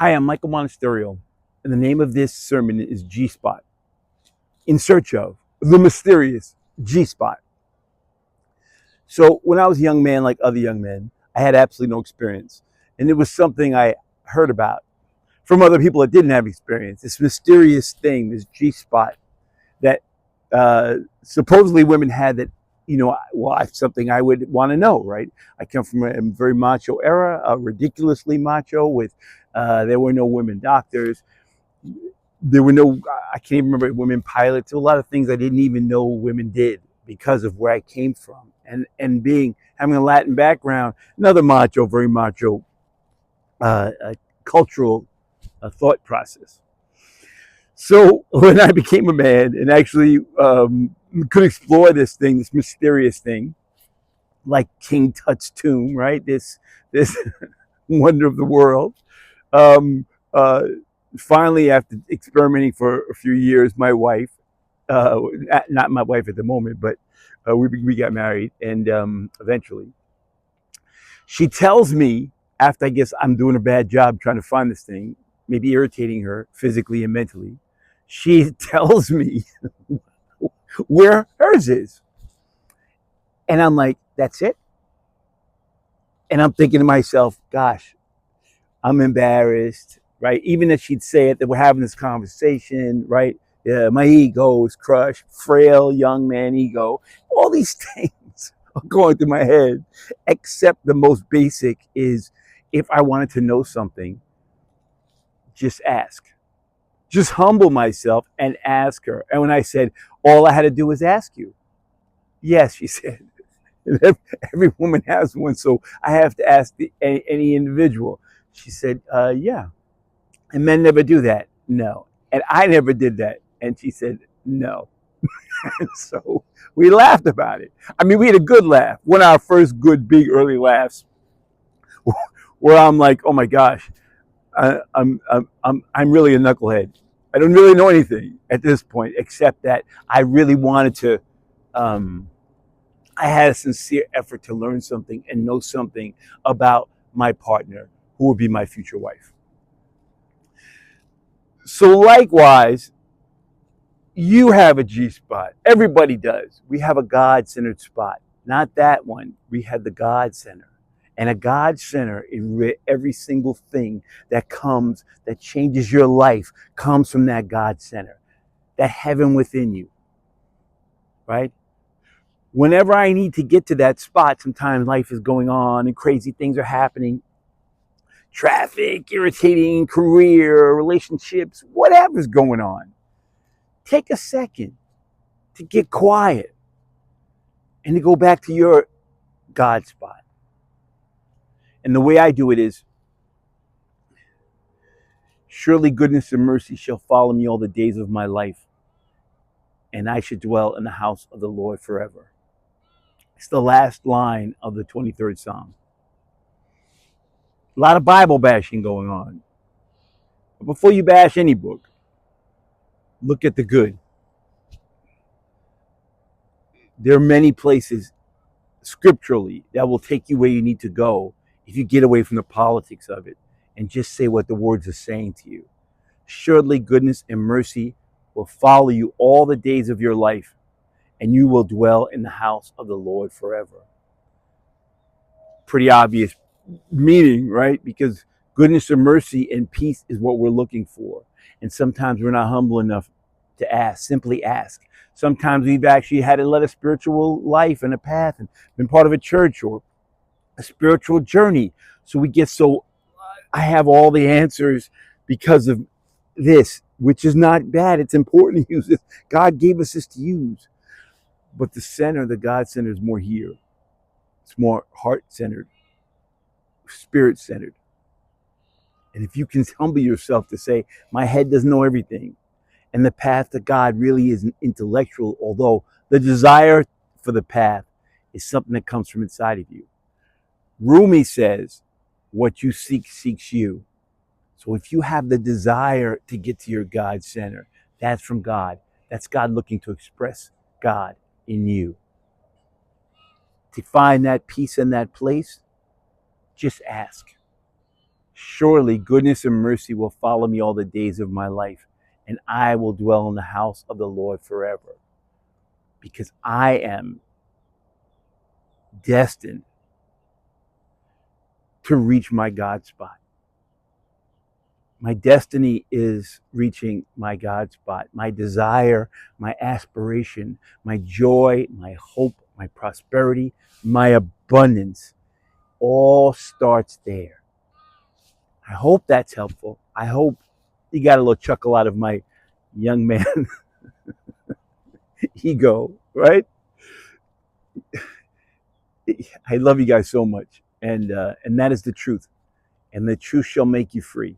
Hi, I'm Michael Monasterio, and the name of this sermon is G Spot, in search of the mysterious G Spot. So, when I was a young man, like other young men, I had absolutely no experience. And it was something I heard about from other people that didn't have experience. This mysterious thing, this G Spot, that supposedly women had that, something I would want to know, right? I come from a very macho era, ridiculously macho, with there were no women doctors. There were no, I can't even remember women pilots. There were a lot of things I didn't even know women did because of where I came from. And having a Latin background, another macho, very macho cultural thought process. So when I became a man and actually could explore this thing, this mysterious thing, like King Tut's tomb, right? This wonder of the world. Um, uh, Finally, after experimenting for a few years, my wife, uh, not my wife at the moment, but we got married, and eventually, she tells me after I guess I'm doing a bad job trying to find this thing, maybe irritating her physically and mentally. She tells me where hers is. And I'm like, that's it? And I'm thinking to myself, gosh, I'm embarrassed, right? Even if she'd say it, that we're having this conversation, right? Yeah, my ego is crushed, frail young man ego. All these things are going through my head, except the most basic is if I wanted to know something, just ask. Just humble myself and ask her. And when I said, all I had to do was ask you. Yes, she said. Every woman has one, so I have to ask any individual. She said, yeah. And men never do that. No. And I never did that. And she said, no. And so we laughed about it. I mean, we had a good laugh. One of our first good, big, early laughs where I'm like, oh my gosh, I'm really a knucklehead. I don't really know anything at this point, except that I really wanted to, um, I had a sincere effort to learn something and know something about my partner, who would be my future wife. So likewise, you have a G spot. Everybody does. We have a God-centered spot. Not that one. We have the God center. And a God center, every single thing that comes, that changes your life, comes from that God center, that heaven within you, right? Whenever I need to get to that spot, sometimes life is going on and crazy things are happening. Traffic, irritating, career, relationships, whatever's going on. Take a second to get quiet and to go back to your God spot. And the way I do it is, surely goodness and mercy shall follow me all the days of my life, and I should dwell in the house of the Lord forever. It's the last line of the 23rd Psalm. A lot of Bible bashing going on. But before you bash any book, look at the good. There are many places scripturally that will take you where you need to go if you get away from the politics of it and just say what the words are saying to you. Surely goodness and mercy will follow you all the days of your life, and you will dwell in the house of the Lord forever. Pretty obvious meaning, right? Because goodness and mercy and peace is what we're looking for. And sometimes we're not humble enough to ask, simply ask. Sometimes we've actually had to led a spiritual life and a path and been part of a church or a spiritual journey. So we get so, I have all the answers because of this, which is not bad. It's important to use this. God gave us this to use. But the center, the God center, is more here. It's more heart centered, spirit centered. And if you can humble yourself to say, my head doesn't know everything, and the path to God really isn't intellectual, although the desire for the path is something that comes from inside of you. Rumi says, what you seek seeks you. So if you have the desire to get to your God center, that's from God. That's God looking to express God in you. To find that peace in that place, just ask. Surely goodness and mercy will follow me all the days of my life, and I will dwell in the house of the Lord forever, because I am destined to reach my God spot. My destiny is reaching my God spot. My desire, my aspiration, my joy, my hope, my prosperity, my abundance all starts there. I hope that's helpful. I hope you got a little chuckle out of my young man ego, right? I love you guys so much, and that is the truth, and the truth shall make you free.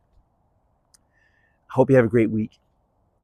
I hope you have a great week.